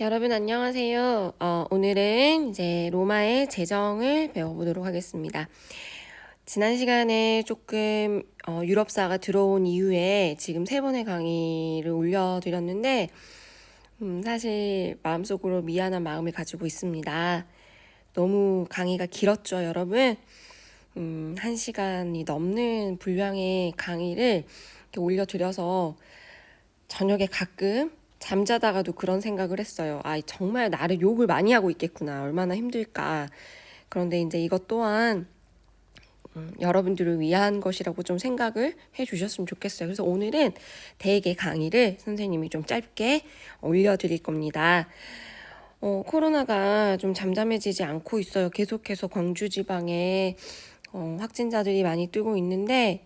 여러분 안녕하세요. 오늘은 이제 로마의 재정을 배워보도록 하겠습니다. 지난 시간에 조금 유럽사가 들어온 이후에 지금 세 번의 강의를 올려드렸는데 사실 마음속으로 미안한 마음을 가지고 있습니다. 너무 강의가 길었죠, 여러분? 1시간이 넘는 분량의 강의를 이렇게 올려드려서 저녁에 가끔 잠자다가도 그런 생각을 했어요. 정말 나를 욕을 많이 하고 있겠구나. 얼마나 힘들까. 그런데 이제 이것 또한 여러분들을 위한 것이라고 좀 생각을 해 주셨으면 좋겠어요. 그래서 오늘은 대개 강의를 선생님이 좀 짧게 올려드릴 겁니다. 코로나가 좀 잠잠해지지 않고 있어요. 계속해서 광주 지방에 확진자들이 많이 뜨고 있는데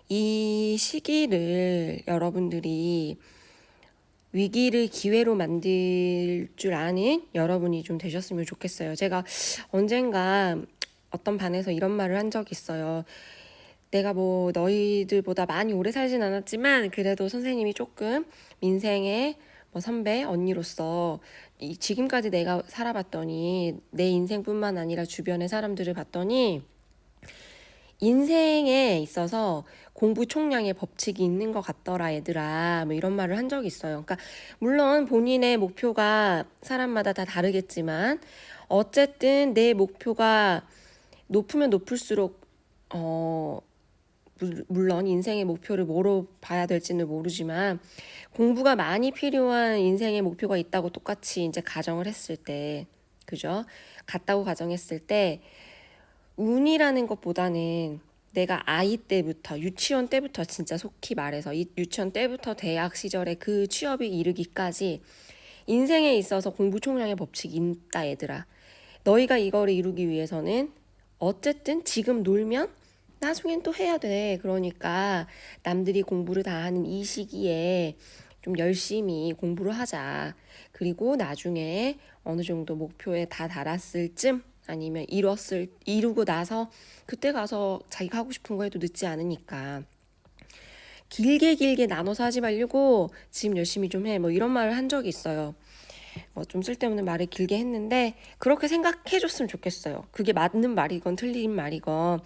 이 시기를 여러분들이 위기를 기회로 만들 줄 아는 여러분이 좀 되셨으면 좋겠어요. 제가 언젠가 어떤 반에서 이런 말을 한 적이 있어요. 내가 뭐 너희들보다 많이 오래 살진 않았지만 그래도 선생님이 조금 민생의 뭐 선배, 언니로서 지금까지 내가 살아봤더니 내 인생뿐만 아니라 주변의 사람들을 봤더니 인생에 있어서 공부 총량의 법칙이 있는 것 같더라 얘들아, 뭐 이런 말을 한 적이 있어요. 그러니까 물론 본인의 목표가 사람마다 다 다르겠지만 어쨌든 내 목표가 높으면 높을수록 물론 인생의 목표를 뭐로 봐야 될지는 모르지만 공부가 많이 필요한 인생의 목표가 있다고 똑같이 이제 가정을 했을 때, 그죠? 같다고 가정했을 때 운이라는 것보다는 내가 아이 때부터, 유치원 때부터, 진짜 속히 말해서 유치원 때부터 대학 시절에 그 취업이 이르기까지 인생에 있어서 공부 총량의 법칙이 있다 얘들아. 너희가 이거를 이루기 위해서는 어쨌든 지금 놀면 나중엔 또 해야 돼. 그러니까 남들이 공부를 다 하는 이 시기에 좀 열심히 공부를 하자. 그리고 나중에 어느 정도 목표에 다 달았을 쯤 아니면 이루고 나서 그때 가서 자기가 하고 싶은 거 해도 늦지 않으니까 길게 나눠서 하지 말고 지금 열심히 좀 해. 뭐 이런 말을 한 적이 있어요. 뭐 좀 쓸데없는 말을 길게 했는데 그렇게 생각해 줬으면 좋겠어요. 그게 맞는 말이건 틀린 말이건.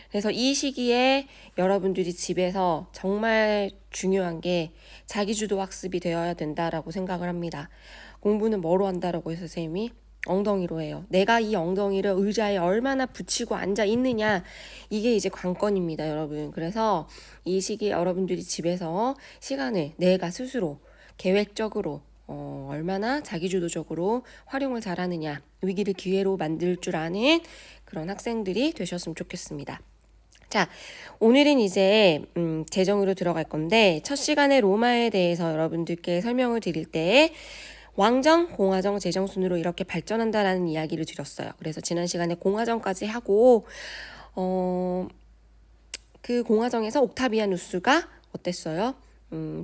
그래서 이 시기에 여러분들이 집에서 정말 중요한 게 자기주도 학습이 되어야 된다라고 생각을 합니다. 공부는 뭐로 한다라고 해서 선생님이 엉덩이로 해요. 내가 이 엉덩이를 의자에 얼마나 붙이고 앉아 있느냐, 이게 이제 관건입니다, 여러분. 그래서 이 시기에 여러분들이 집에서 시간을 내가 스스로 계획적으로 얼마나 자기주도적으로 활용을 잘하느냐, 위기를 기회로 만들 줄 아는 그런 학생들이 되셨으면 좋겠습니다. 자, 오늘은 이제 재정으로 들어갈 건데 첫 시간에 로마에 대해서 여러분들께 설명을 드릴 때 왕정, 공화정, 재정 순으로 이렇게 발전한다라는 이야기를 드렸어요. 그래서 지난 시간에 공화정까지 하고 그 공화정에서 옥타비아누스가 어땠어요?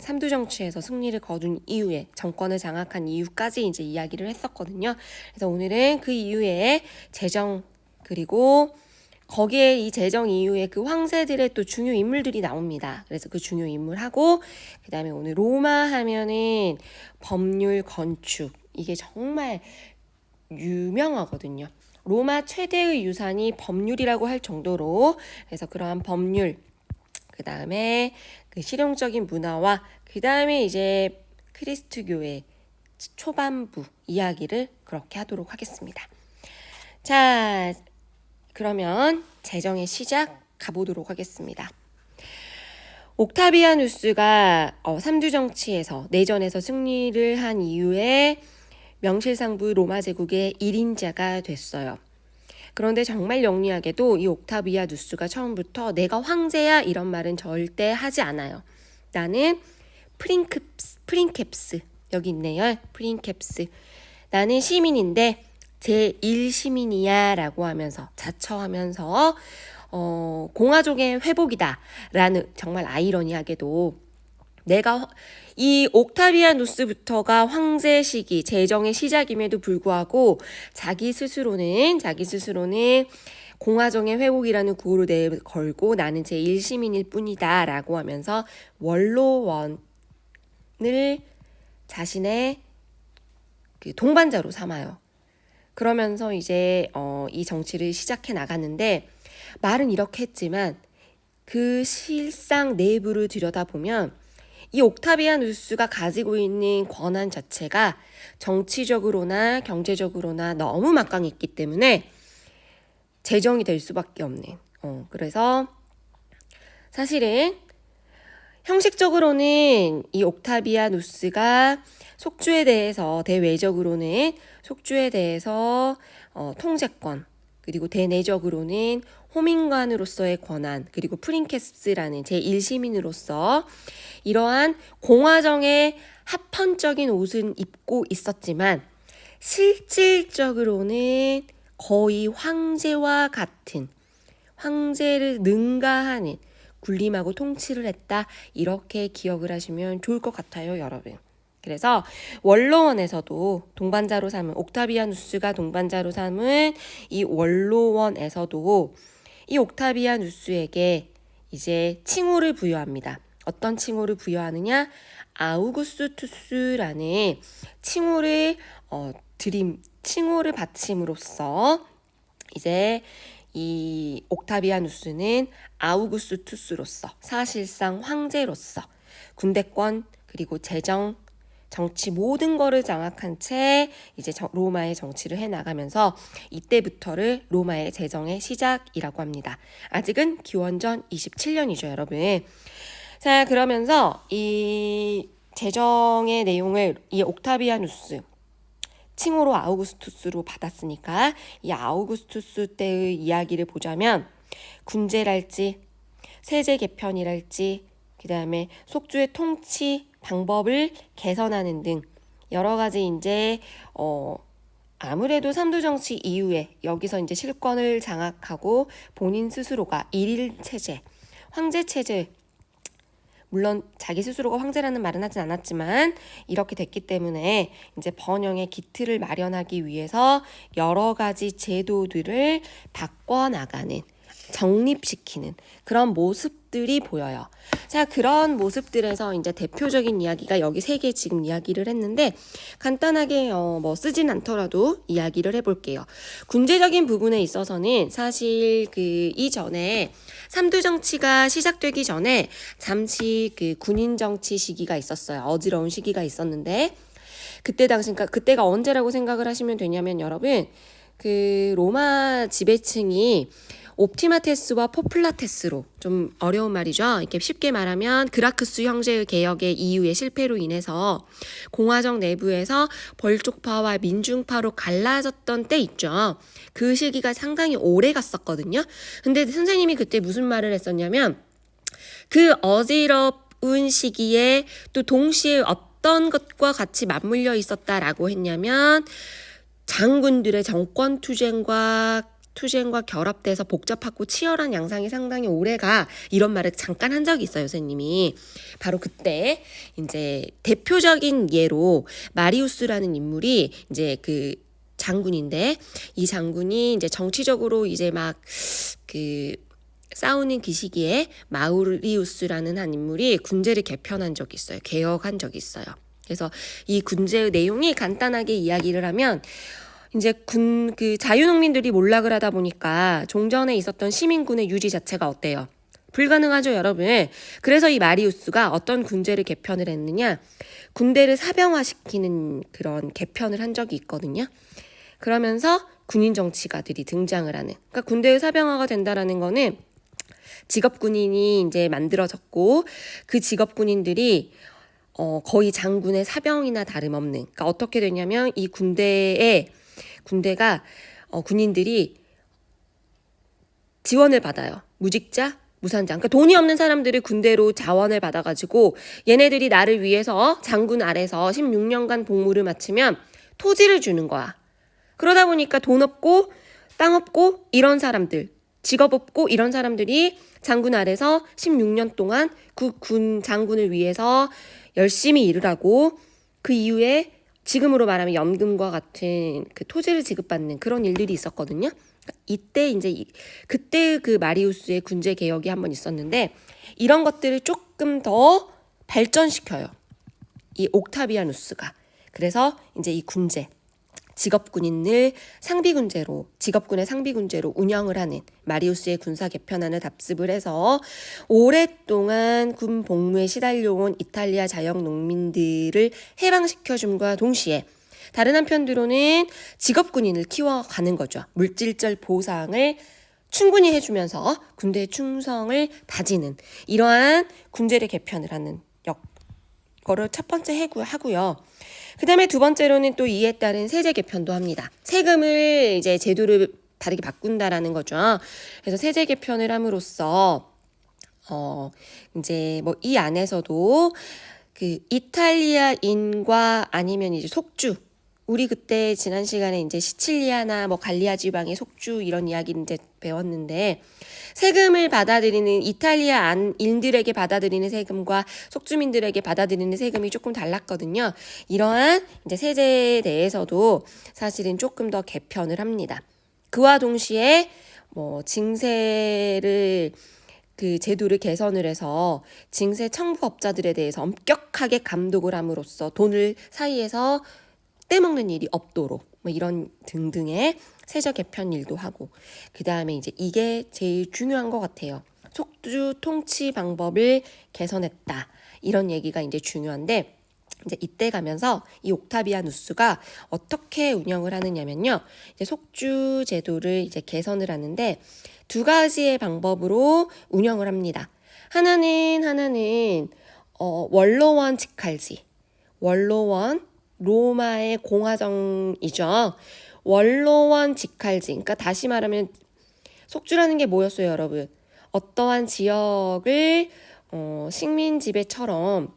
삼두 정치에서 승리를 거둔 이후에 정권을 장악한 이후까지 이제 이야기를 했었거든요. 그래서 오늘은 그 이후에 재정, 그리고 거기에 이 재정 이후에 그 황제들의 또 중요 인물들이 나옵니다. 그래서 그 중요 인물하고 그 다음에 오늘 로마 하면은 법률, 건축, 이게 정말 유명하거든요. 로마 최대의 유산이 법률이라고 할 정도로, 그래서 그러한 법률, 그 다음에 그 실용적인 문화와 그 다음에 이제 크리스트교의 초반부 이야기를 그렇게 하도록 하겠습니다. 자, 그러면 재정의 시작 가보도록 하겠습니다. 옥타비아누스가 삼두 정치에서 내전에서 승리를 한 이후에 명실상부 로마 제국의 1인자가 됐어요. 그런데 정말 영리하게도 이 옥타비아누스가 처음부터 내가 황제야 이런 말은 절대 하지 않아요. 나는 프린캡스 여기 있네요. 프린캡스. 나는 시민인데 제1시민이야 라고 하면서 자처하면서 공화족의 회복이다 라는, 정말 아이러니하게도 내가 이 옥타비아누스부터가 황제 시기, 재정의 시작임에도 불구하고 자기 스스로는 공화정의 회복이라는 구호를 내걸고 나는 제1시민일 뿐이다 라고 하면서 원로원을 자신의 그 동반자로 삼아요. 그러면서 이제 이 정치를 시작해 나갔는데 말은 이렇게 했지만 그 실상 내부를 들여다보면 이 옥타비아누스가 가지고 있는 권한 자체가 정치적으로나 경제적으로나 너무 막강했기 때문에 제정이 될 수밖에 없는. 그래서 사실은 형식적으로는 이 옥타비아누스가 속주에 대해서 대외적으로는 속주에 대해서 통제권, 그리고 대내적으로는 호민관으로서의 권한, 그리고 프린케스라는 제1시민으로서 이러한 공화정의 합헌적인 옷은 입고 있었지만 실질적으로는 거의 황제와 같은, 황제를 능가하는 군림하고 통치를 했다, 이렇게 기억을 하시면 좋을 것 같아요, 여러분. 그래서 원로원에서도 동반자로 삼은, 옥타비아누스가 동반자로 삼은 이 원로원에서도 이 옥타비아누스에게 이제 칭호를 부여합니다. 어떤 칭호를 부여하느냐? 아우구스투스라는 칭호를 칭호를 바침으로써 이제 이 옥타비아누스는 아우구스투스로서, 사실상 황제로서 군대권 그리고 재정, 정치 모든 거를 장악한 채 이제 로마의 정치를 해나가면서 이때부터를 로마의 제정의 시작이라고 합니다. 아직은 기원전 27년이죠, 여러분. 자, 그러면서 이 제정의 내용을 이 옥타비아누스 칭호로 아우구스투스로 받았으니까 이 아우구스투스 때의 이야기를 보자면 군제랄지 세제 개편이랄지 그 다음에 속주의 통치 방법을 개선하는 등 여러 가지 이제 아무래도 삼두정치 이후에 여기서 이제 실권을 장악하고 본인 스스로가 일일 체제, 황제 체제, 물론 자기 스스로가 황제라는 말은 하진 않았지만 이렇게 됐기 때문에 이제 번영의 기틀을 마련하기 위해서 여러 가지 제도들을 바꿔나가는, 정립시키는 그런 모습들이 보여요. 자, 그런 모습들에서 이제 대표적인 이야기가 여기 3개 지금 이야기를 했는데 간단하게 뭐 쓰진 않더라도 이야기를 해볼게요. 군제적인 부분에 있어서는 사실 그 이전에 삼두 정치가 시작되기 전에 잠시 그 군인 정치 시기가 있었어요. 어지러운 시기가 있었는데 그때 당시, 그러니까 그때가 언제라고 생각을 하시면 되냐면 여러분, 그 로마 지배층이 옵티마테스와 포플라테스로, 좀 어려운 말이죠. 이렇게 쉽게 말하면 그라크스 형제의 개혁의 이후의 실패로 인해서 공화정 내부에서 벌쪽파와 민중파로 갈라졌던 때 있죠. 그 시기가 상당히 오래 갔었거든요. 근데 선생님이 그때 무슨 말을 했었냐면 그 어지러운 시기에 또 동시에 어떤 것과 같이 맞물려 있었다라고 했냐면 장군들의 정권 투쟁과 결합돼서 복잡하고 치열한 양상이 상당히 오래가, 이런 말을 잠깐 한 적이 있어요, 선생님이. 바로 그때 이제 대표적인 예로 마리우스라는 인물이 이제 그 장군인데, 이 장군이 이제 정치적으로 이제 막 그 싸우는 그 시기에 마우리우스라는 한 인물이 군제를 개편한 적이 있어요. 개혁한 적이 있어요. 그래서 이 군제의 내용이 간단하게 이야기를 하면 이제 그 자유농민들이 몰락을 하다 보니까 종전에 있었던 시민군의 유지 자체가 어때요? 불가능하죠, 여러분. 그래서 이 마리우스가 어떤 군제를 개편을 했느냐? 군대를 사병화시키는 그런 개편을 한 적이 있거든요. 그러면서 군인 정치가들이 등장을 하는. 그러니까 군대의 사병화가 된다라는 거는 직업군인이 이제 만들어졌고 그 직업군인들이 거의 장군의 사병이나 다름없는. 그러니까 어떻게 되냐면 이 군대가 군인들이 지원을 받아요. 무직자, 무산자. 그러니까 돈이 없는 사람들이 군대로 자원을 받아가지고 얘네들이 나를 위해서 장군 아래서 16년간 복무를 마치면 토지를 주는 거야. 그러다 보니까 돈 없고 땅 없고 이런 사람들, 직업 없고 이런 사람들이 장군 아래서 16년 동안 그 군 장군을 위해서 열심히 일을 하고 그 이후에 지금으로 말하면 연금과 같은 그 토지를 지급받는 그런 일들이 있었거든요. 이때 이제 그때 그 마리우스의 군제 개혁이 한번 있었는데 이런 것들을 조금 더 발전시켜요. 이 옥타비아누스가. 그래서 이제 이 군제 직업군의 상비군제로 운영을 하는 마리우스의 군사 개편안을 답습을 해서 오랫동안 군 복무에 시달려온 이탈리아 자영 농민들을 해방시켜줌과 동시에 다른 한편으로는 직업군인을 키워가는 거죠. 물질적 보상을 충분히 해주면서 군대의 충성을 다지는 이러한 군제를 개편을 하는 거를 첫 번째 하고요. 그 다음에 두 번째로는 또 이에 따른 세제 개편도 합니다. 세금을 이제 제도를 다르게 바꾼다라는 거죠. 그래서 세제 개편을 함으로써 이제 뭐 이 안에서도 그 이탈리아인과 아니면 이제 속주, 우리 그때 지난 시간에 이제 시칠리아나 뭐 갈리아 지방의 속주 이런 이야기를 이제 배웠는데, 세금을 받아들이는 이탈리아인들에게 받아들이는 세금과 속주민들에게 받아들이는 세금이 조금 달랐거든요. 이러한 이제 세제에 대해서도 사실은 조금 더 개편을 합니다. 그와 동시에 뭐 징세를 그 제도를 개선을 해서 징세 청부업자들에 대해서 엄격하게 감독을 함으로써 돈을 사이에서 떼먹는 일이 없도록 뭐 이런 등등의 세제 개편 일도 하고, 그 다음에 이제 이게 제일 중요한 것 같아요. 속주 통치 방법을 개선했다. 이런 얘기가 이제 중요한데, 이제 이때 가면서 이 옥타비아누스가 어떻게 운영을 하느냐면요. 이제 속주 제도를 이제 개선을 하는데 두 가지의 방법으로 운영을 합니다. 하나는 원로원 직할지. 원로원 로마의 공화정이죠. 원로원 직할지. 그러니까 다시 말하면 속주라는 게 뭐였어요, 여러분? 어떠한 지역을 식민 지배처럼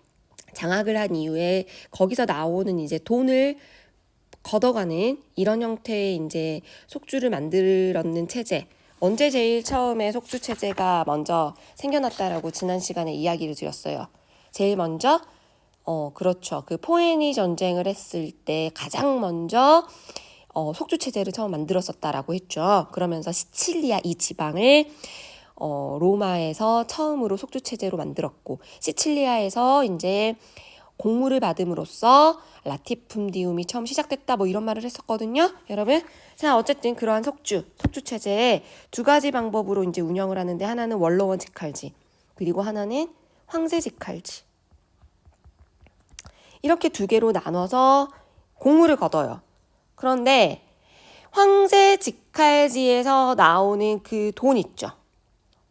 장악을 한 이후에 거기서 나오는 이제 돈을 걷어가는 이런 형태의 이제 속주를 만들었는 체제. 언제 제일 처음에 속주 체제가 먼저 생겨났다라고 지난 시간에 이야기를 드렸어요. 제일 먼저 그렇죠. 그 포에니 전쟁을 했을 때 가장 먼저 속주 체제를 처음 만들었었다라고 했죠. 그러면서 시칠리아 이 지방을 로마에서 처음으로 속주 체제로 만들었고, 시칠리아에서 이제 공무를 받음으로써 라티푼디움이 처음 시작됐다, 뭐 이런 말을 했었거든요, 여러분. 자, 어쨌든 그러한 속주 체제에 두 가지 방법으로 이제 운영을 하는데, 하나는 원로원 직할지, 그리고 하나는 황제 직할지. 이렇게 두 개로 나눠서 공무를 거둬요. 그런데 황제 직할지에서 나오는 그 돈 있죠.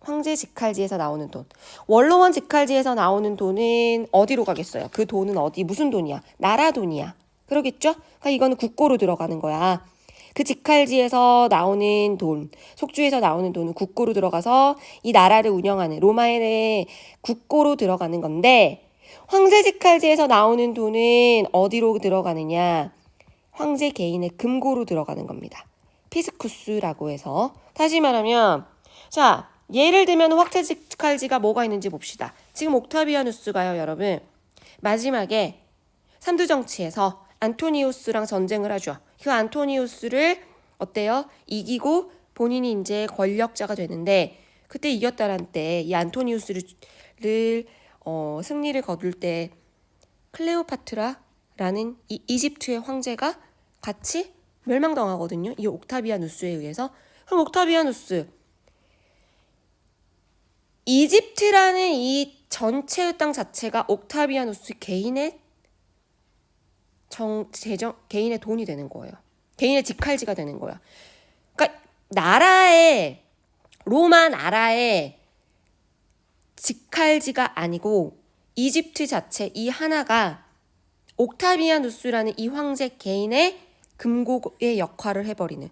황제 직할지에서 나오는 돈. 원로원 직할지에서 나오는 돈은 어디로 가겠어요? 그 돈은 무슨 돈이야? 나라 돈이야. 그러겠죠? 그러니까 이거는 국고로 들어가는 거야. 그 직할지에서 나오는 돈, 속주에서 나오는 돈은 국고로 들어가서 이 나라를 운영하는 로마의 국고로 들어가는 건데, 황제 직할지에서 나오는 돈은 어디로 들어가느냐? 황제 개인의 금고로 들어가는 겁니다. 피스쿠스라고 해서. 다시 말하면, 자, 예를 들면 황제 직할지가 뭐가 있는지 봅시다. 지금 옥타비아누스가요, 여러분, 마지막에 삼두정치에서 안토니우스랑 전쟁을 하죠. 그 안토니우스를 어때요? 이기고 본인이 이제 권력자가 되는데, 그때 이겼다란 때 이 안토니우스를 승리를 거둘 때 클레오파트라라는 이 이집트의 황제가 같이 멸망당하거든요. 이 옥타비아누스에 의해서. 그럼 옥타비아누스, 이집트라는 이 전체의 땅 자체가 옥타비아누스 개인의 개인의 돈이 되는 거예요. 개인의 직할지가 되는 거야. 그러니까 로마 나라의 직할지가 아니고 이집트 자체 이 하나가 옥타비아누스라는 이 황제 개인의 금고의 역할을 해버리는,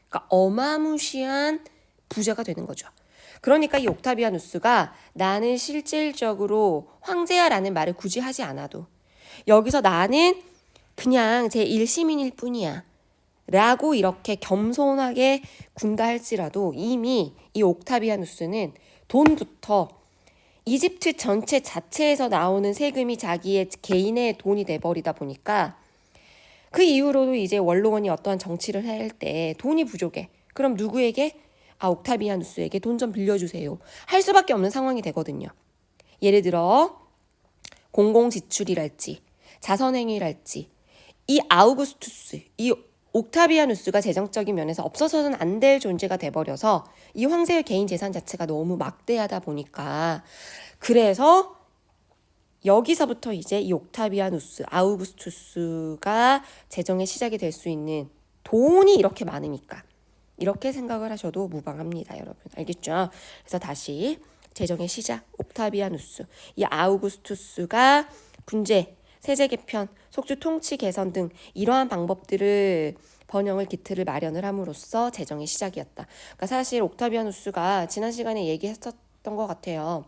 그러니까 어마무시한 부자가 되는 거죠. 그러니까 이 옥타비아누스가 나는 실질적으로 황제야라는 말을 굳이 하지 않아도, 여기서 나는 그냥 제 1시민일 뿐이야 라고 이렇게 겸손하게 군다 할지라도, 이미 이 옥타비아누스는 돈부터 이집트 전체 자체에서 나오는 세금이 자기의 개인의 돈이 돼버리다 보니까, 그 이후로도 이제 원로원이 어떠한 정치를 할 때 돈이 부족해. 그럼 누구에게? 옥타비아누스에게 돈 좀 빌려주세요. 할 수밖에 없는 상황이 되거든요. 예를 들어 공공지출이랄지 자선행위랄지, 이 아우구스투스, 이 옥타비아누스가 재정적인 면에서 없어서는 안 될 존재가 돼버려서 이 황제의 개인 재산 자체가 너무 막대하다 보니까 그래서 여기서부터 이제 이 옥타비아누스, 아우구스투스가 재정의 시작이 될 수 있는 돈이 이렇게 많으니까 이렇게 생각을 하셔도 무방합니다, 여러분. 알겠죠? 그래서 다시 재정의 시작, 옥타비아누스. 이 아우구스투스가 군제, 세제 개편, 속주 통치 개선 등 이러한 방법들을 번영을 기틀을 마련을 함으로써 재정의 시작이었다. 그러니까 사실 옥타비아누스가 지난 시간에 얘기했었던 것 같아요.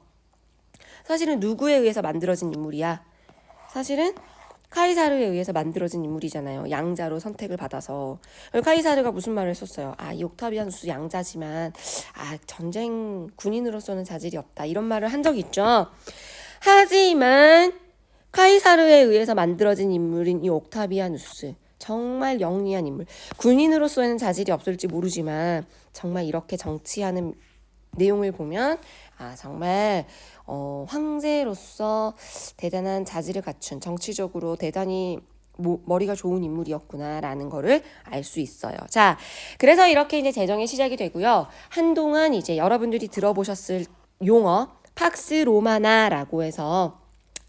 사실은 누구에 의해서 만들어진 인물이야? 사실은 카이사르에 의해서 만들어진 인물이잖아요. 양자로 선택을 받아서. 카이사르가 무슨 말을 했었어요? 이 옥타비아누스 양자지만 전쟁 군인으로서는 자질이 없다. 이런 말을 한 적이 있죠. 하지만 카이사르에 의해서 만들어진 인물인 이 옥타비아누스. 정말 영리한 인물. 군인으로서는 자질이 없을지 모르지만 정말 이렇게 정치하는 내용을 보면 정말 황제로서 대단한 자질을 갖춘 정치적으로 대단히 머리가 좋은 인물이었구나라는 거를 알 수 있어요. 자, 그래서 이렇게 이제 재정의 시작이 되고요. 한동안 이제 여러분들이 들어보셨을 용어 팍스 로마나라고 해서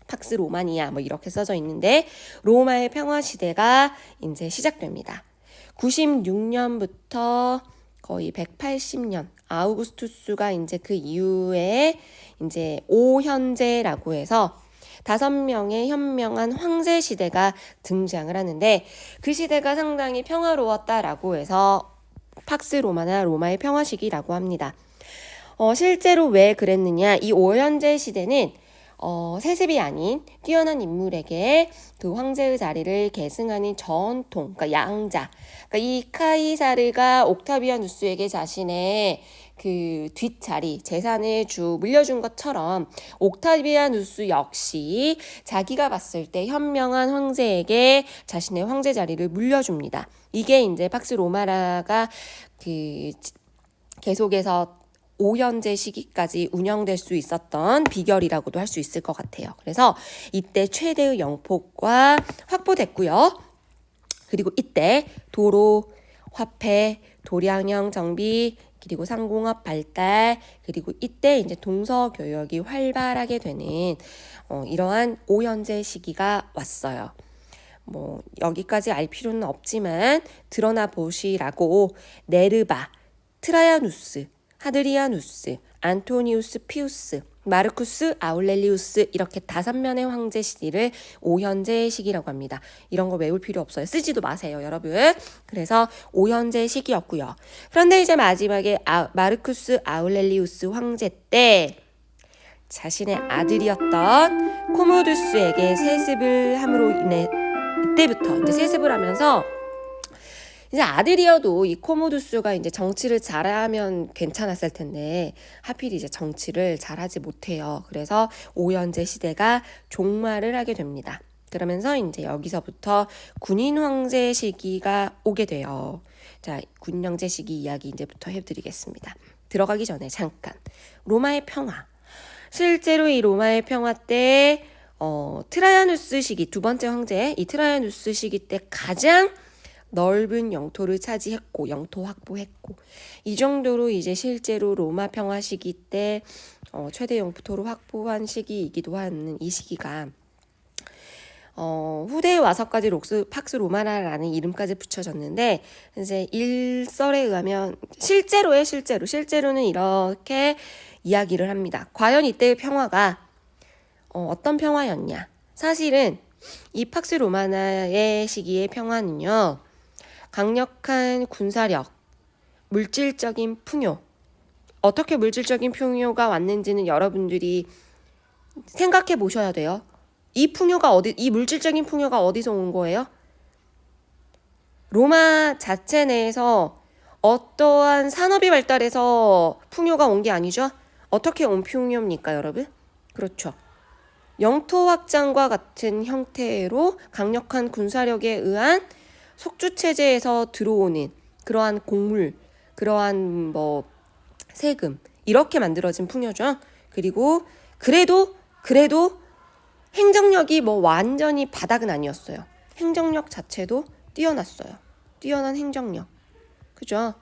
팍스 로마니아 이렇게 써져 있는데 로마의 평화 시대가 이제 시작됩니다. 96년부터 거의 180년 아우구스투스가 이제 그 이후에 이제 오현제라고 해서 5명의 현명한 황제 시대가 등장을 하는데 그 시대가 상당히 평화로웠다라고 해서 팍스 로마나 로마의 평화 시기라고 합니다. 실제로 왜 그랬느냐? 이 오현제 시대는 세습이 아닌 뛰어난 인물에게 그 황제의 자리를 계승하는 전통, 그러니까 양자. 그러니까 이 카이사르가 옥타비아누스에게 자신의 그 뒷자리, 재산을 물려준 것처럼 옥타비아누스 역시 자기가 봤을 때 현명한 황제에게 자신의 황제 자리를 물려줍니다. 이게 이제 팍스 로마나가 계속해서 오현제 시기까지 운영될 수 있었던 비결이라고도 할 수 있을 것 같아요. 그래서 이때 최대의 영포가 확보됐고요. 그리고 이때 도로, 화폐, 도량형 정비, 그리고 상공업 발달, 그리고 이때 이제 동서교역이 활발하게 되는 이러한 오현제 시기가 왔어요. 여기까지 알 필요는 없지만 드러나 보시라고 네르바, 트라야누스, 하드리아누스, 안토니우스 피우스, 마르쿠스 아울렐리우스 이렇게 5면의 황제 시기를 오현제 시기라고 합니다. 이런 거 외울 필요 없어요. 쓰지도 마세요, 여러분. 그래서 오현제 시기였고요. 그런데 이제 마지막에 마르쿠스 아울렐리우스 황제 때 자신의 아들이었던 코모두스에게 세습을 함으로 인해 이때부터 이제 세습을 하면서 이제 아들이어도 이 코모두스가 이제 정치를 잘하면 괜찮았을 텐데 하필 이제 정치를 잘하지 못해요. 그래서 오현제 시대가 종말을 하게 됩니다. 그러면서 이제 여기서부터 군인 황제 시기가 오게 돼요. 자, 군인 황제 시기 이야기 이제부터 해드리겠습니다. 들어가기 전에 잠깐 로마의 평화. 실제로 이 로마의 평화 때 트라야누스 시기 두 번째 황제 이 트라야누스 시기 때 가장 넓은 영토를 차지했고 영토 확보했고 이 정도로 이제 실제로 로마 평화 시기 때 최대 영토를 확보한 시기이기도 하는 이 시기가 후대에 와서까지 팍스 로마나라는 이름까지 붙여졌는데 이제 일설에 의하면 실제로는 이렇게 이야기를 합니다. 과연 이때의 평화가 어떤 평화였냐? 사실은 이 팍스 로마나의 시기의 평화는요. 강력한 군사력, 물질적인 풍요. 어떻게 물질적인 풍요가 왔는지는 여러분들이 생각해 보셔야 돼요. 이 물질적인 풍요가 어디서 온 거예요? 로마 자체 내에서 어떠한 산업이 발달해서 풍요가 온 게 아니죠? 어떻게 온 풍요입니까, 여러분? 그렇죠. 영토 확장과 같은 형태로 강력한 군사력에 의한 속주 체제에서 들어오는 그러한 곡물, 그러한 세금 이렇게 만들어진 풍요죠. 그리고 그래도 행정력이 완전히 바닥은 아니었어요. 행정력 자체도 뛰어났어요. 뛰어난 행정력. 그죠?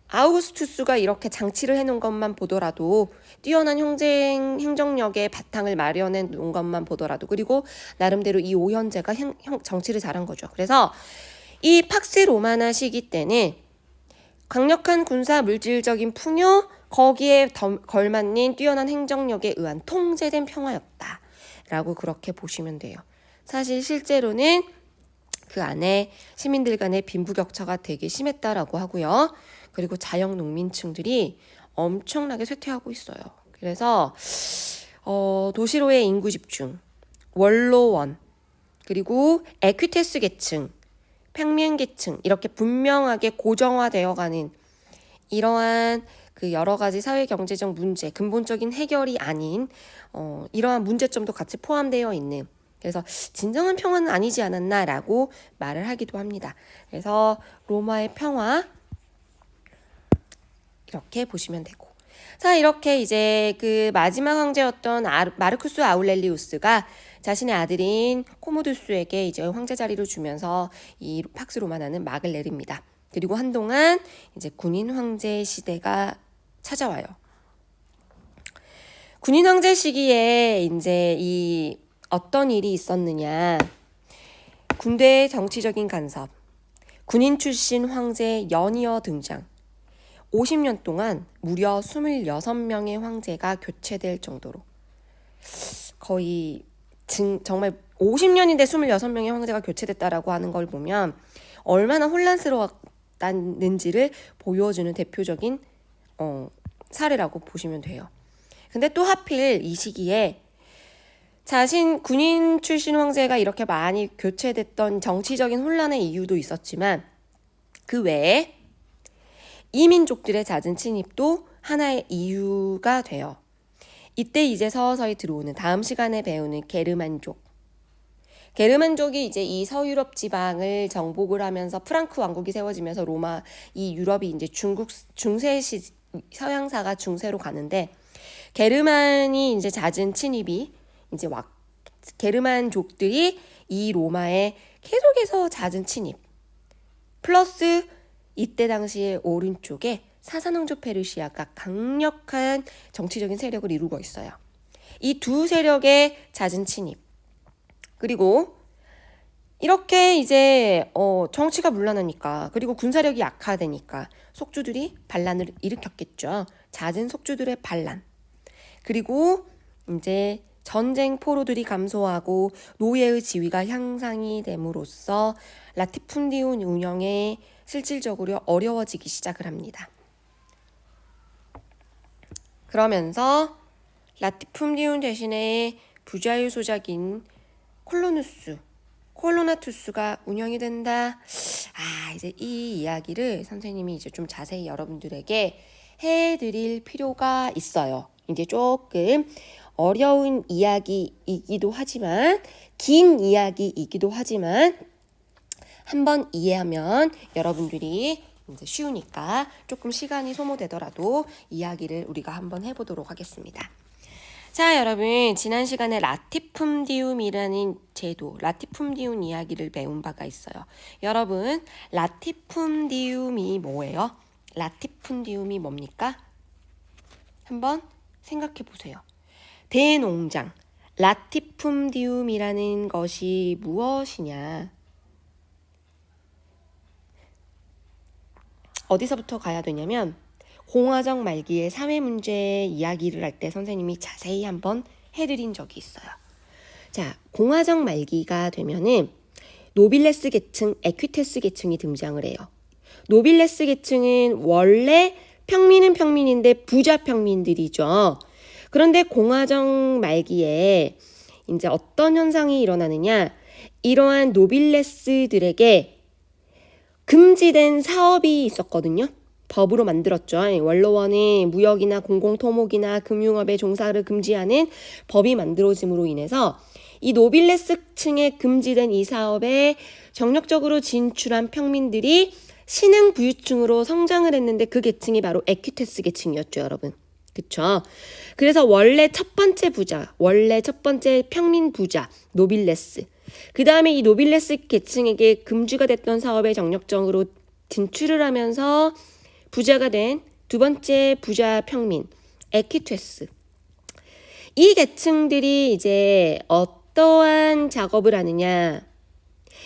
아우구스투스가 이렇게 장치를 해놓은 것만 보더라도 뛰어난 행정력의 바탕을 마련해 놓은 것만 보더라도 그리고 나름대로 이 오현제가 정치를 잘한 거죠. 그래서 이 팍스 로마나 시기 때는 강력한 군사 물질적인 풍요 거기에 걸맞는 뛰어난 행정력에 의한 통제된 평화였다라고 그렇게 보시면 돼요. 사실 실제로는 그 안에 시민들 간의 빈부격차가 되게 심했다라고 하고요. 그리고 자영 농민층들이 엄청나게 쇠퇴하고 있어요. 그래서 도시로의 인구 집중, 원로원, 그리고 에퀴테스 계층, 평민 계층 이렇게 분명하게 고정화되어가는 이러한 그 여러 가지 사회 경제적 문제, 근본적인 해결이 아닌 이러한 문제점도 같이 포함되어 있는 그래서 진정한 평화는 아니지 않았나라고 말을 하기도 합니다. 그래서 로마의 평화 이렇게 보시면 되고 자 이렇게 이제 그 마지막 황제였던 마르쿠스 아울렐리우스가 자신의 아들인 코모두스에게 이제 황제 자리를 주면서 이 팍스 로마나는 막을 내립니다. 그리고 한동안 이제 군인 황제 시대가 찾아와요. 군인 황제 시기에 이제 이 어떤 일이 있었느냐. 군대의 정치적인 간섭, 군인 출신 황제 연이어 등장. 50년 동안 무려 26명의 황제가 교체될 정도로 거의 정말 50년인데 26명의 황제가 교체됐다라고 하는 걸 보면 얼마나 혼란스러웠는지를 보여주는 대표적인 사례라고 보시면 돼요. 근데 또 하필 이 시기에 자신 군인 출신 황제가 이렇게 많이 교체됐던 정치적인 혼란의 이유도 있었지만 그 외에 이민족들의 잦은 침입도 하나의 이유가 돼요. 이때 이제 서서히 들어오는 다음 시간에 배우는 게르만족. 게르만족이 이제 이 서유럽 지방을 정복을 하면서 프랑크 왕국이 세워지면서 로마 이 유럽이 이제 서양사가 중세로 가는데 게르만이 이제 잦은 침입이 이제 게르만족들이 이 로마에 계속해서 잦은 침입 플러스 이때 당시에 오른쪽에 사사왕조 페르시아가 강력한 정치적인 세력을 이루고 있어요. 이 두 세력의 잦은 침입 그리고 이렇게 이제 정치가 문란하니까 그리고 군사력이 약화되니까 속주들이 반란을 일으켰겠죠. 잦은 속주들의 반란 그리고 이제 전쟁 포로들이 감소하고 노예의 지위가 향상이 됨으로써 라티푼디움 운영에 실질적으로 어려워지기 시작을 합니다. 그러면서 라티푼디움 대신에 부자유 소작인 콜로나투스가 운영이 된다. 이제 이 이야기를 선생님이 이제 좀 자세히 여러분들에게 해드릴 필요가 있어요. 이제 조금 어려운 이야기이기도 하지만 긴 이야기이기도 하지만 한번 이해하면 여러분들이 이제 쉬우니까 조금 시간이 소모되더라도 이야기를 우리가 한번 해보도록 하겠습니다. 자, 여러분 지난 시간에 라티푼디움이라는 제도, 라티푼디움 이야기를 배운 바가 있어요. 여러분 라티푼디움이 뭐예요? 라티푼디움이 뭡니까? 한번 생각해 보세요. 대농장, 라티푼디움이라는 것이 무엇이냐? 어디서부터 가야 되냐면 공화정 말기의 사회 이야기를 할 때 선생님이 자세히 한번 해드린 적이 있어요. 자, 공화정 말기가 되면은 노빌레스 계층, 에퀴테스 계층이 등장을 해요. 노빌레스 계층은 원래 평민은 평민인데 부자 평민들이죠. 그런데 공화정 말기에 이제 어떤 현상이 일어나느냐? 이러한 노빌레스들에게 금지된 사업이 있었거든요. 법으로 만들었죠. 원로원의 무역이나 공공토목이나 금융업의 종사를 금지하는 법이 만들어짐으로 인해서 이 노빌레스층에 금지된 이 사업에 정력적으로 진출한 평민들이 신흥부유층으로 성장을 했는데 그 계층이 바로 에퀴테스 계층이었죠, 여러분. 그쵸? 그래서 원래 첫 번째 평민 부자, 노빌레스. 그 다음에 이 노빌레스 계층에게 금주가 됐던 사업에 정력적으로 진출을 하면서 부자가 된 두 번째 부자 평민 에퀴테스. 이 계층들이 이제 어떠한 작업을 하느냐.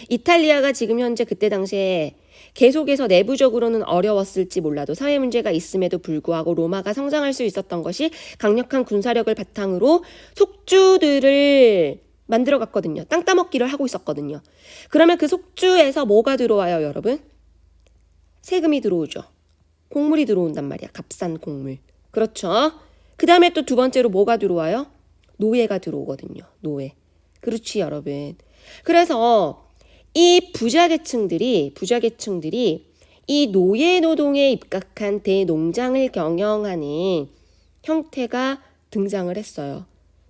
이탈리아가 지금 현재 그때 당시에 계속해서 내부적으로는 어려웠을지 몰라도 사회 문제가 있음에도 불구하고 로마가 성장할 수 있었던 것이 강력한 군사력을 바탕으로 속주들을 만들어 갔거든요. 땅 따먹기를 하고 있었거든요. 그러면 그 속주에서 뭐가 들어와요, 여러분? 세금이 들어오죠. 곡물이 들어온단 말이야. 값싼 곡물. 그렇죠. 그 다음에 또 두 번째로 뭐가 들어와요? 노예가 들어오거든요. 노예. 그렇지, 여러분. 그래서 이 부자 계층들이 이 노예 노동에 입각한 대농장을 경영하는 형태가 등장을 했어요.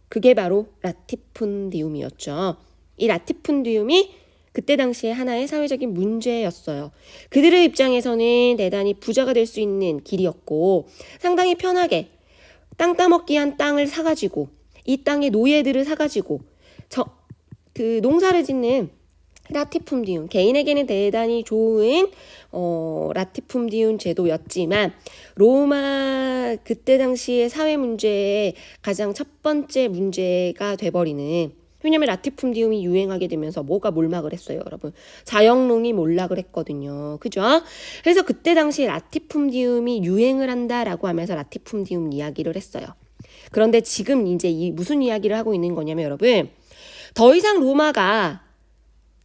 그게 바로 라티푼디움이었죠. 이 라티푼디움이 그때 당시에 하나의 사회적인 문제였어요. 그들의 입장에서는 대단히 부자가 될 수 있는 길이었고 상당히 편하게 땅 따먹기 한 땅을 사가지고 이 땅의 노예들을 사가지고 그 농사를 짓는 라티푼디움, 개인에게는 대단히 좋은 라티푼디움 제도였지만 로마 그때 당시의 사회 문제의 가장 첫 번째 문제가 돼버리는, 왜냐면 라티푼디움이 유행하게 되면서 뭐가 몰락을 했어요, 여러분. 자영농이 몰락을 했거든요. 그죠? 그래서 그때 당시 라티푼디움이 유행을 한다라고 하면서 라티푼디움 이야기를 했어요. 그런데 지금 이제 무슨 이야기를 하고 있는 거냐면 여러분, 더 이상 로마가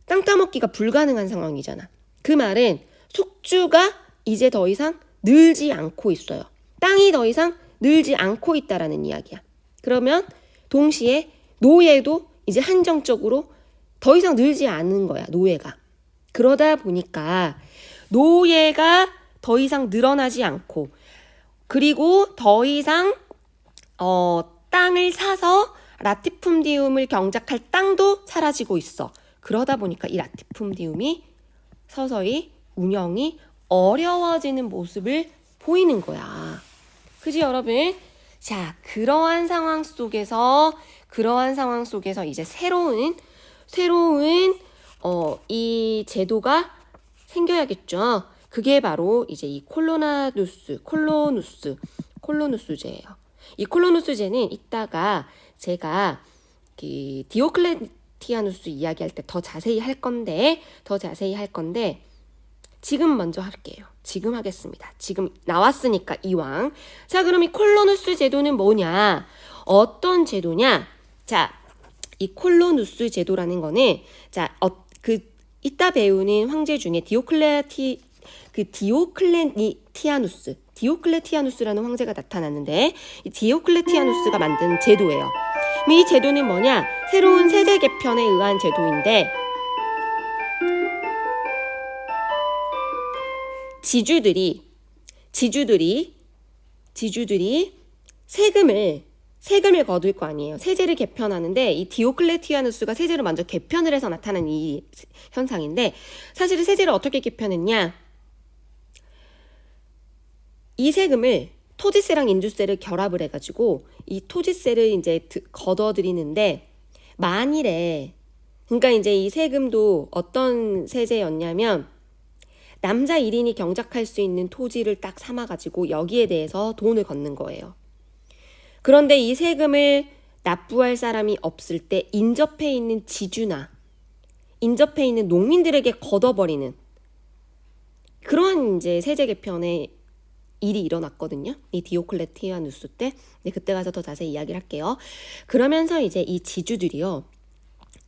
땅 따먹기가 불가능한 상황이잖아. 그 말은 속주가 이제 더 이상 늘지 않고 있어요. 땅이 더 이상 늘지 않고 있다라는 이야기야. 그러면 동시에 노예도 이제 한정적으로 더 이상 늘지 않는 거야, 노예가. 그러다 보니까 노예가 더 이상 늘어나지 않고, 그리고 더 이상 땅을 사서 라티푼디움을 경작할 땅도 사라지고 있어. 그러다 보니까 이 라티푼디움이 서서히 운영이 어려워지는 모습을 보이는 거야. 그지, 여러분? 자, 그러한 상황 속에서 이제 새로운 이 제도가 생겨야겠죠. 그게 바로 이제 이 콜로누스제예요. 이 콜로누스제는 이따가 제가 디오클레티아누스 이야기할 때 더 자세히 할 건데 지금 먼저 할게요. 지금 하겠습니다. 지금 나왔으니까 이왕. 자, 그럼 이 콜로누스 제도는 뭐냐? 어떤 제도냐? 자, 이 콜로누스 제도라는 거는 이따 배우는 황제 중에 디오클레티아누스라는 황제가 나타났는데 이 디오클레티아누스가 만든 제도예요. 이 제도는 뭐냐? 새로운 세제 개편에 의한 제도인데 지주들이 세금을 거둘 거 아니에요. 세제를 개편하는데 이 디오클레티아누스가 세제를 먼저 개편을 해서 나타난 이 현상인데, 사실은 세제를 어떻게 개편했냐? 이 세금을 토지세랑 인주세를 결합을 해가지고 이 토지세를 이제 걷어들이는데, 만일에 그러니까 이제 이 세금도 어떤 세제였냐면 남자 1인이 경작할 수 있는 토지를 딱 삼아가지고 여기에 대해서 돈을 걷는 거예요. 그런데 이 세금을 납부할 사람이 없을 때 인접해 있는 지주나 인접해 있는 농민들에게 걷어버리는 그런 이제 세제 개편의 일이 일어났거든요. 이 디오클레티아누스 때. 네, 그때 가서 더 자세히 이야기를 할게요. 그러면서 이제 이 지주들이요,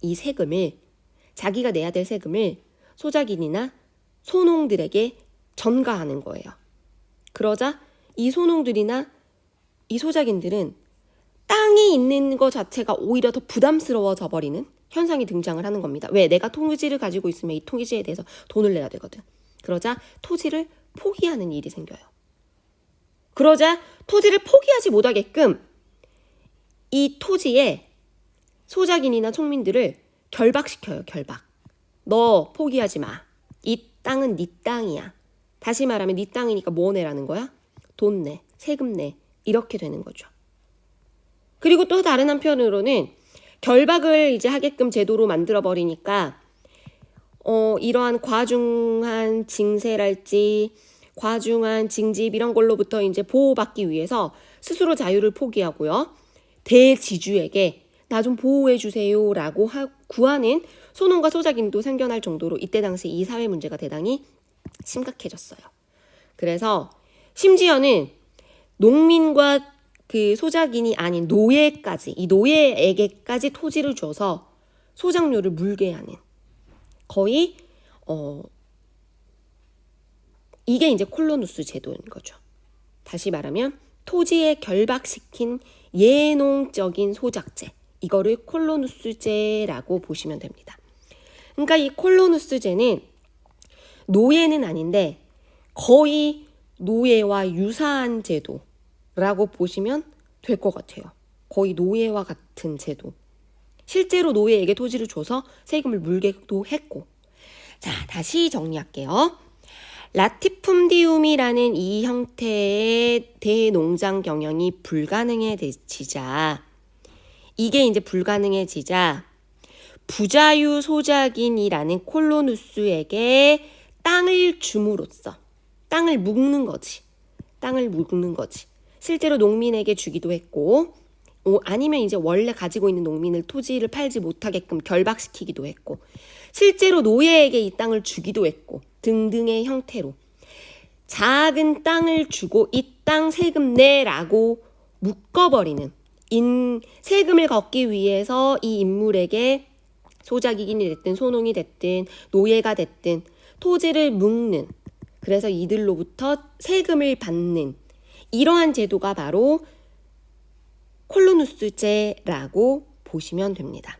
이 세금을, 자기가 내야 될 세금을 소작인이나 소농들에게 전가하는 거예요. 그러자 이 소농들이나 이 소작인들은 땅이 있는 것 자체가 오히려 더 부담스러워져 버리는 현상이 등장을 하는 겁니다. 왜? 내가 토지를 가지고 있으면 이 토지에 대해서 돈을 내야 되거든. 그러자 토지를 포기하는 일이 생겨요. 그러자 토지를 포기하지 못하게끔 이 토지에 소작인이나 총민들을 결박시켜요. 결박. 너 포기하지 마. 이 땅은 네 땅이야. 다시 말하면 네 땅이니까 뭐 내라는 거야? 돈 내, 세금 내. 이렇게 되는 거죠. 그리고 또 다른 한편으로는 결박을 이제 하게끔 제도로 만들어 버리니까 이러한 과중한 징세랄지 과중한 징집 이런 걸로부터 이제 보호받기 위해서 스스로 자유를 포기하고요. 대지주에게 나 좀 보호해 주세요라고 구하는 소농과 소작인도 생겨날 정도로 이때 당시 이 사회 문제가 대단히 심각해졌어요. 그래서 심지어는 농민과 그 소작인이 아닌 노예까지, 이 노예에게까지 토지를 줘서 소작료를 물게 하는 거의 이게 이제 콜로누스 제도인 거죠. 다시 말하면 토지에 결박시킨 예농적인 소작제, 이거를 콜로누스제라고 보시면 됩니다. 그러니까 이 콜로누스제는 노예는 아닌데 거의 노예와 유사한 제도라고 보시면 될 것 같아요. 거의 노예와 같은 제도. 실제로 노예에게 토지를 줘서 세금을 물기도 했고. 자, 다시 정리할게요. 라티품디움이라는 이 형태의 대농장 경영이 불가능해지자, 이게 이제 불가능해지자 부자유 소작인이라는 콜로누스에게 땅을 줌으로써 땅을 묶는 거지. 실제로 농민에게 주기도 했고, 아니면 이제 원래 가지고 있는 농민을 토지를 팔지 못하게끔 결박시키기도 했고, 실제로 노예에게 이 땅을 주기도 했고, 등등의 형태로 작은 땅을 주고 이 땅 세금 내라고 묶어버리는, 세금을 걷기 위해서 이 인물에게 소작이긴이 됐든 소농이 됐든 노예가 됐든 토지를 묶는, 그래서 이들로부터 세금을 받는 이러한 제도가 바로 콜로누스제라고 보시면 됩니다.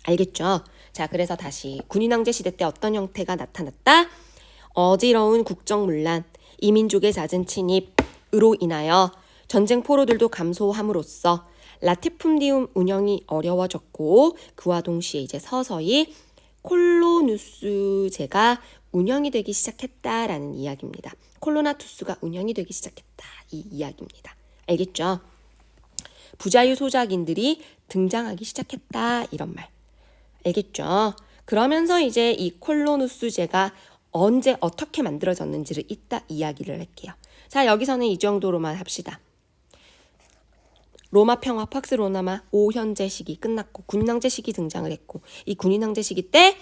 알겠죠? 자, 그래서 다시 군인왕제 시대 때 어떤 형태가 나타났다? 어지러운 국정문란, 이민족의 잦은 침입으로 인하여 전쟁 포로들도 감소함으로써 라티품디움 운영이 어려워졌고, 그와 동시에 이제 서서히 콜로누스제가 운영이 되기 시작했다라는 이야기입니다. 콜로나투스가 운영이 되기 시작했다, 이 이야기입니다. 알겠죠? 부자유 소작인들이 등장하기 시작했다, 이런 말. 알겠죠? 그러면서 이제 이 콜로누스제가 언제 어떻게 만들어졌는지를 이따 이야기를 할게요. 자, 여기서는 이 정도로만 합시다. 로마 평화 팍스 로마마 5현제 시기 끝났고 군인왕제 시기 등장을 했고, 이 군인왕제 시기 때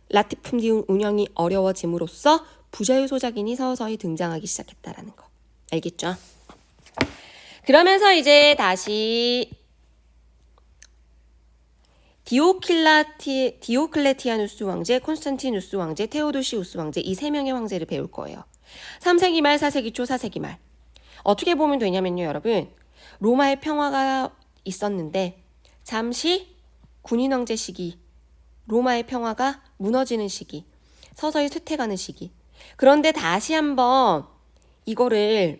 라티품디움 운영이 어려워짐으로써 부자유 소작인이 서서히 등장하기 시작했다라는 거. 알겠죠? 그러면서 이제 다시 디오클레티아누스 왕제, 콘스탄티누스 왕제, 테오도시우스 왕제, 이 세 명의 왕제를 배울 거예요. 3세기 말, 4세기 초, 4세기 말. 어떻게 보면 되냐면요, 여러분. 로마의 평화가 있었는데 잠시 군인왕제 시기, 로마의 평화가 무너지는 시기, 서서히 쇠퇴가는 시기. 그런데 다시 한번 이거를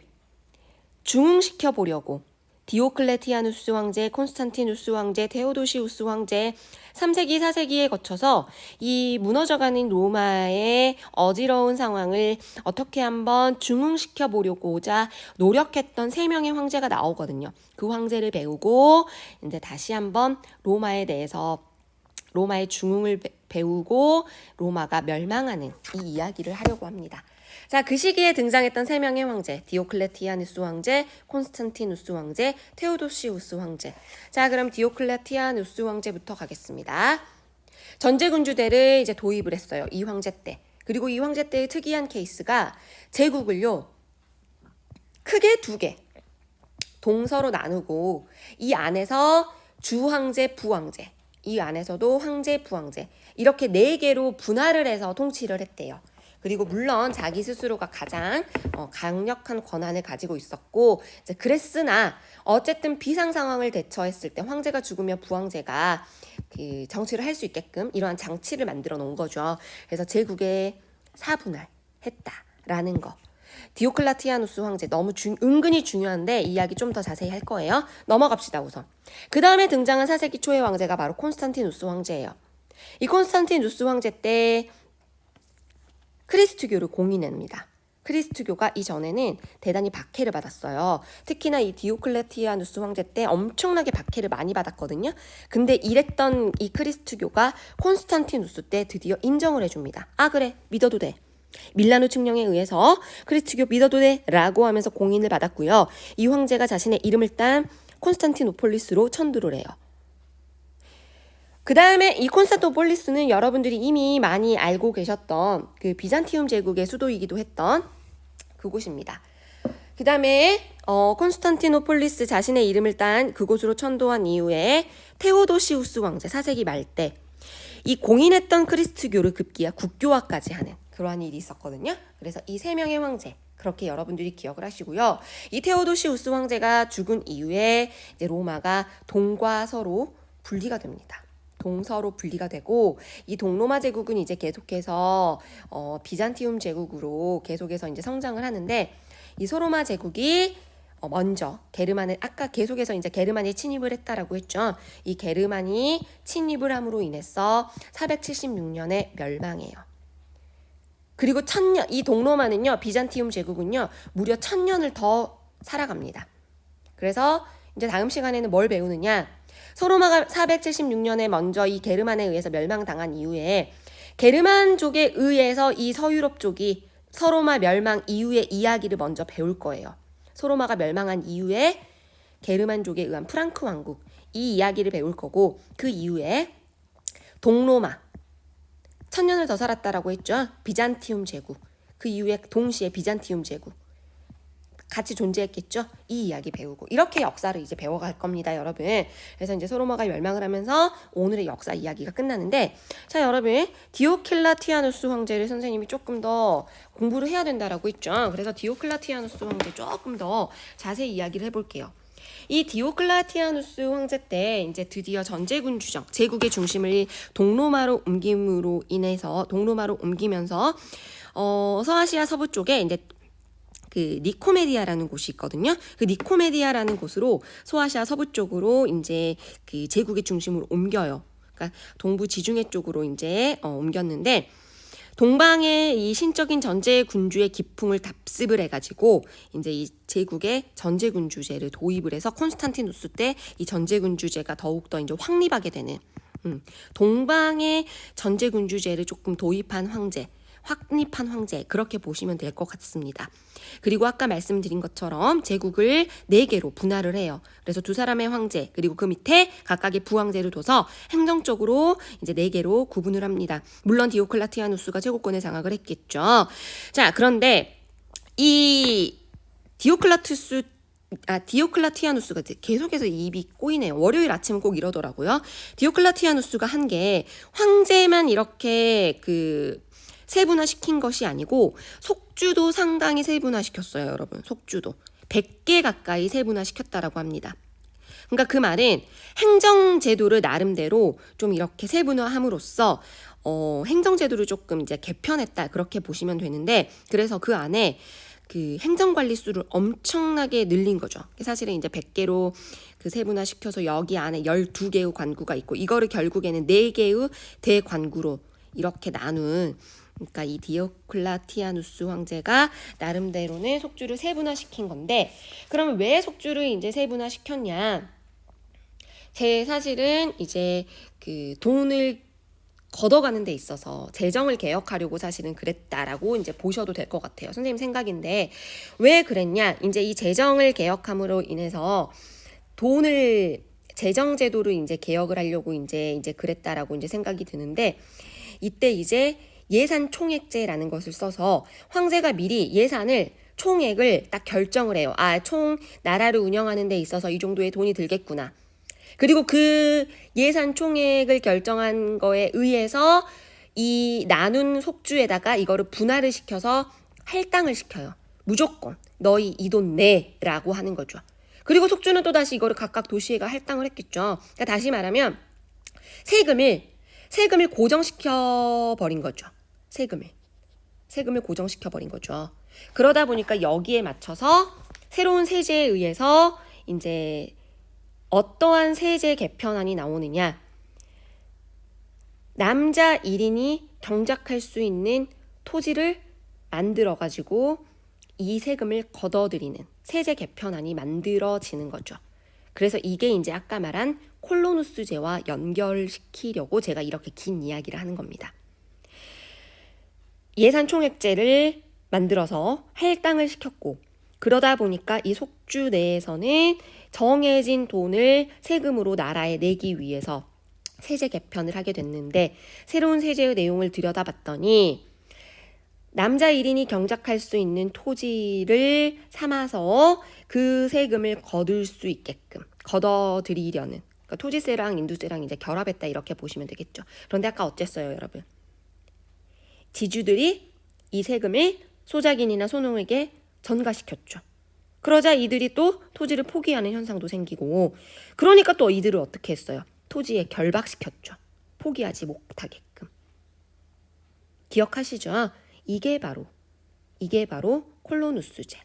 중흥시켜 보려고 디오클레티아누스 왕제, 콘스탄티누스 왕제, 테오도시우스 왕제 3세기, 4세기에 거쳐서 이 무너져가는 로마의 어지러운 상황을 어떻게 한번 중흥시켜 보려고자 노력했던 3명의 황제가 나오거든요. 그 황제를 배우고 이제 다시 한번 로마에 대해서 로마의 중흥을 배우고 로마가 멸망하는 이 이야기를 하려고 합니다. 자, 그 시기에 등장했던 3명의 황제, 디오클레티아누스 왕제, 콘스탄티누스 왕제, 테오도시우스 왕제. 자, 그럼 디오클레티아누스 왕제부터 가겠습니다. 전제군주대를 이제 도입을 했어요, 이 황제 때. 그리고 이 황제 때의 특이한 케이스가 제국을요, 크게 2개 동서로 나누고 이 안에서 주황제, 부황제, 이 안에서도 황제, 부황제 이렇게 4개로 분할을 해서 통치를 했대요. 그리고 물론 자기 스스로가 가장 강력한 권한을 가지고 있었고, 이제 그랬으나 어쨌든 비상 상황을 대처했을 때 황제가 죽으면 부황제가 그 정치를 할 수 있게끔 이러한 장치를 만들어 놓은 거죠. 그래서 제국에 4분할 했다라는 거. 디오클레티아누스 황제 너무 은근히 중요한데 이야기 좀 더 자세히 할 거예요. 넘어갑시다 우선. 그 다음에 등장한 4세기 초의 황제가 바로 콘스탄티누스 황제예요. 이 콘스탄티누스 황제 때 크리스트교를 공인합니다. 그리스도교가 이전에는 대단히 박해를 받았어요. 특히나 이 디오클레티아누스 황제 때 엄청나게 박해를 많이 받았거든요. 근데 이랬던 이 그리스도교가 콘스탄티누스 때 드디어 인정을 해줍니다. 아 그래 믿어도 돼. 밀라노 칙령에 의해서 그리스도교 믿어도 돼 라고 하면서 공인을 받았고요. 이 황제가 자신의 이름을 딴 콘스탄티노폴리스로 천도를 해요. 그 다음에 이 콘스탄티노폴리스는 여러분들이 이미 많이 알고 계셨던 그 비잔티움 제국의 수도이기도 했던 그곳입니다. 그 다음에 콘스탄티노폴리스 자신의 이름을 딴 그곳으로 천도한 이후에 테오도시우스 왕제 4세기 말 때 이 공인했던 그리스도교를 급기야 국교화까지 하는 그러한 일이 있었거든요. 그래서 이 3명의 황제 그렇게 여러분들이 기억을 하시고요. 이 테오도시우스 황제가 죽은 이후에 이제 로마가 동과 서로 분리가 됩니다. 동서로 분리가 되고 이 동로마 제국은 이제 계속해서 비잔티움 제국으로 계속해서 이제 성장을 하는데 이 소로마 제국이 먼저 게르만을 아까 계속해서 이제 게르만이 침입을 했다라고 했죠. 이 게르만이 침입을 함으로 인해서 476년에 멸망해요. 그리고 1000년 이 동로마는요 비잔티움 제국은요 무려 1000년을 더 살아갑니다. 그래서 이제 다음 시간에는 뭘 배우느냐? 소로마가 476년에 먼저 이 게르만에 의해서 멸망당한 이후에 게르만족에 의해서 이 서유럽 쪽이 서로마 멸망 이후의 이야기를 먼저 배울 거예요. 소로마가 멸망한 이후에 게르만족에 의한 프랑크 왕국 이 이야기를 배울 거고 그 이후에 동로마 1000년을 더 살았다라고 했죠. 비잔티움 제국 그 이후에 동시에 비잔티움 제국 같이 존재했겠죠. 이 이야기 배우고 이렇게 역사를 이제 배워갈 겁니다, 여러분. 그래서 이제 소로마가 멸망을 하면서 오늘의 역사 이야기가 끝나는데 자, 여러분 디오클라티아누스 황제를 선생님이 조금 더 공부를 해야 된다라고 했죠. 그래서 디오클라티아누스 황제 조금 더 자세히 이야기를 해볼게요. 이 디오클라티아누스 황제 때 이제 드디어 전제군 주정, 제국의 중심을 동로마로 옮기면서 서아시아 서부 쪽에 이제 그 니코메디아라는 곳이 있거든요. 그 니코메디아라는 곳으로 소아시아 서부 쪽으로 이제 그 제국의 중심으로 옮겨요. 그러니까 동부 지중해 쪽으로 이제 옮겼는데 동방의 이 신적인 전제 군주의 기풍을 답습을 해가지고 이제 이 제국의 전제 군주제를 도입을 해서 콘스탄티누스 때 이 전제 군주제가 더욱 더 이제 확립하게 되는 동방의 전제 군주제를 조금 도입한 황제. 확립한 황제 그렇게 보시면 될 것 같습니다. 그리고 아까 말씀드린 것처럼 제국을 4개로 분할을 해요. 그래서 2사람의 황제 그리고 그 밑에 각각의 부황제를 둬서 행정적으로 이제 4개로 구분을 합니다. 물론 디오클라티아누스가 제국권에 장악을 했겠죠. 자, 그런데 이 디오클라티아누스가 계속해서 입이 꼬이네요. 월요일 아침은 꼭 이러더라고요. 디오클라티아누스가 한 게 황제만 이렇게 세분화시킨 것이 아니고 속주도 상당히 세분화시켰어요, 여러분. 속주도 100개 가까이 세분화시켰다라고 합니다. 그러니까 그 말은 행정제도를 나름대로 좀 이렇게 세분화함으로써 행정제도를 조금 이제 개편했다 그렇게 보시면 되는데 그래서 그 안에 그 행정관리 수를 엄청나게 늘린 거죠. 사실은 이제 100개로 그 세분화시켜서 여기 안에 12개의 관구가 있고 이거를 결국에는 4개의 대관구로 이렇게 나눈 그러니까 이 디오클라티아누스 황제가 나름대로는 속주를 세분화시킨 건데 그러면 왜 속주를 이제 세분화시켰냐? 사실은 이제 그 돈을 걷어가는 데 있어서 재정을 개혁하려고 사실은 그랬다라고 이제 보셔도 될 것 같아요. 선생님 생각인데 왜 그랬냐? 이제 이 재정을 개혁함으로 인해서 재정 제도를 이제 개혁을 하려고 이제 그랬다라고 이제 생각이 드는데 이때 이제 예산 총액제라는 것을 써서 황제가 미리 예산을 총액을 딱 결정을 해요. 총 나라를 운영하는 데 있어서 이 정도의 돈이 들겠구나. 그리고 그 예산 총액을 결정한 거에 의해서 이 나눈 속주에다가 이거를 분할을 시켜서 할당을 시켜요. 무조건 너희 이 돈 내라고 하는 거죠. 그리고 속주는 또 다시 이거를 각각 도시에가 할당을 했겠죠. 그러니까 다시 말하면 세금을 고정시켜 버린 거죠. 세금을 고정시켜 버린 거죠. 그러다 보니까 여기에 맞춰서 새로운 세제에 의해서 이제 어떠한 세제 개편안이 나오느냐? 남자 1인이 경작할 수 있는 토지를 만들어 가지고 이 세금을 걷어들이는 세제 개편안이 만들어지는 거죠. 그래서 이게 이제 아까 말한 콜로누스제와 연결시키려고 제가 이렇게 긴 이야기를 하는 겁니다. 예산총액제를 만들어서 할당을 시켰고, 그러다 보니까 이 속주 내에서는 정해진 돈을 세금으로 나라에 내기 위해서 세제 개편을 하게 됐는데, 새로운 세제의 내용을 들여다봤더니 남자 1인이 경작할 수 있는 토지를 삼아서 그 세금을 거둘 수 있게끔 걷어들이려는, 그러니까 토지세랑 인두세랑 이제 결합했다 이렇게 보시면 되겠죠. 그런데 아까 어쨌어요, 여러분? 지주들이 이 세금을 소작인이나 소농에게 전가시켰죠. 그러자 이들이 또 토지를 포기하는 현상도 생기고, 그러니까 또 이들을 어떻게 했어요? 토지에 결박시켰죠. 포기하지 못하게끔. 기억하시죠? 이게 바로 콜로누스제.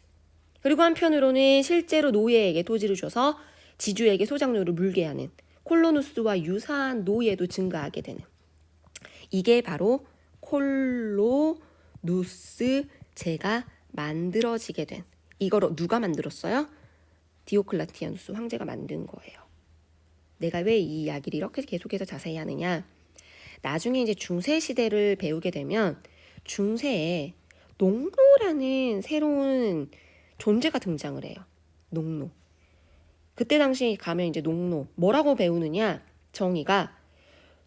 그리고 한편으로는 실제로 노예에게 토지를 줘서 지주에게 소작료를 물게 하는 콜로누스와 유사한 노예도 증가하게 되는, 이게 바로 콜로누스제가 만들어지게 된, 이거로 누가 만들었어요? 디오클라티아누스 황제가 만든 거예요. 내가 왜 이 이야기를 이렇게 계속해서 자세히 하느냐? 나중에 이제 중세 시대를 배우게 되면 중세에 농노라는 새로운 존재가 등장을 해요. 농노. 그때 당시 가면 이제 농노 뭐라고 배우느냐? 정의가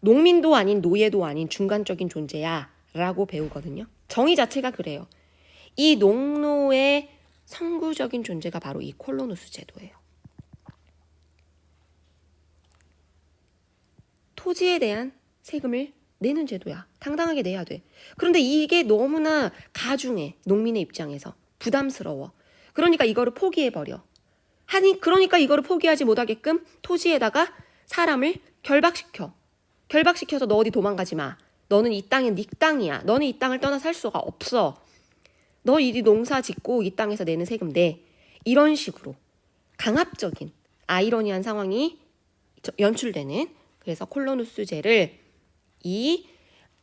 농민도 아닌 노예도 아닌 중간적인 존재야 라고 배우거든요. 정의 자체가 그래요. 이 농노의 선구적인 존재가 바로 이 콜로누스 제도예요. 토지에 대한 세금을 내는 제도야. 당당하게 내야 돼. 그런데 이게 너무나 가중해. 농민의 입장에서 부담스러워. 그러니까 이거를 포기해버려. 그러니까 이거를 포기하지 못하게끔 토지에다가 사람을 결박시켜서 너 어디 도망가지 마. 너는 이 땅은 네 땅이야. 너는 이 땅을 떠나 살 수가 없어. 너 이 농사 짓고 이 땅에서 내는 세금 내. 이런 식으로 강압적인 아이러니한 상황이 연출되는, 그래서 콜로누스제를 이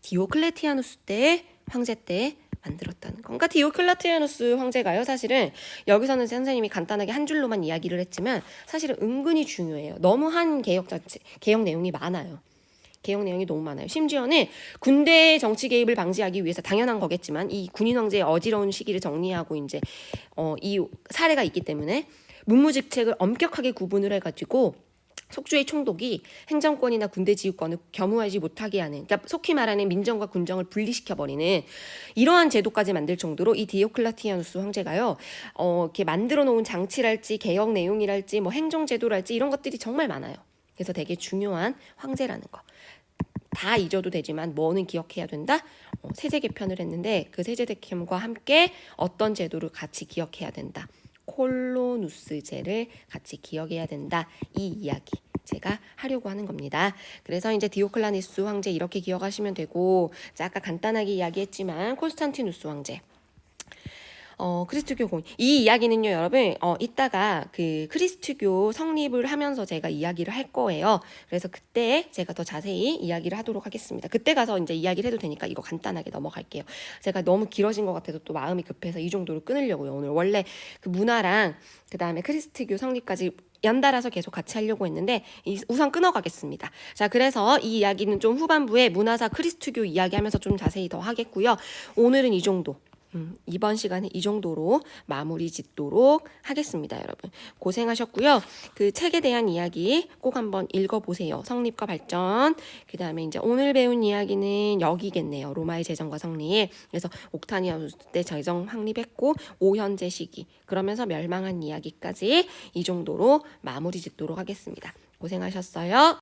디오클레티아누스 때 황제 때 만들었다는 거. 그러니까 디오클레티아누스 황제가요, 사실은 여기서는 선생님이 간단하게 한 줄로만 이야기를 했지만 사실은 은근히 중요해요. 너무 한 개혁 내용이 많아요. 개혁 내용이 너무 많아요. 심지어는 군대 정치 개입을 방지하기 위해서 당연한 거겠지만 이 군인 황제의 어지러운 시기를 정리하고 이제 이 사례가 있기 때문에 문무직책을 엄격하게 구분을 해가지고 속주의 총독이 행정권이나 군대 지휘권을 겸유하지 못하게 하는, 그러니까 속히 말하는 민정과 군정을 분리시켜버리는 이러한 제도까지 만들 정도로 이 디오클라티아누스 황제가요, 이렇게 만들어 놓은 장치랄지 개혁 내용이랄지 뭐 행정제도랄지 이런 것들이 정말 많아요. 그래서 되게 중요한 황제라는 거. 다 잊어도 되지만 뭐는 기억해야 된다? 세제 개편을 했는데 그 세제 개편과 함께 어떤 제도를 같이 기억해야 된다. 콜로누스제를 같이 기억해야 된다. 이 이야기 제가 하려고 하는 겁니다. 그래서 이제 디오클라니스 황제 이렇게 기억하시면 되고, 아까 간단하게 이야기했지만 콘스탄티누스 황제, 크리스트교 공인. 이 이야기는요, 여러분, 이따가 그 크리스트교 성립을 하면서 제가 이야기를 할 거예요. 그래서 그때 제가 더 자세히 이야기를 하도록 하겠습니다. 그때 가서 이제 이야기를 해도 되니까 이거 간단하게 넘어갈게요. 제가 너무 길어진 것 같아서 또 마음이 급해서 이 정도로 끊으려고요. 오늘 원래 그 문화랑 그 다음에 크리스트교 성립까지 연달아서 계속 같이 하려고 했는데 우선 끊어가겠습니다. 자, 그래서 이 이야기는 좀 후반부에 문화사 크리스트교 이야기하면서 좀 자세히 더 하겠고요. 오늘은 이 정도. 이번 시간에 이 정도로 마무리 짓도록 하겠습니다, 여러분. 고생하셨고요. 그 책에 대한 이야기 꼭 한번 읽어보세요. 성립과 발전. 그 다음에 이제 오늘 배운 이야기는 여기겠네요. 로마의 제정과 성립. 그래서 옥타니아누스 때 제정 확립했고 5현제 시기. 그러면서 멸망한 이야기까지 이 정도로 마무리 짓도록 하겠습니다. 고생하셨어요.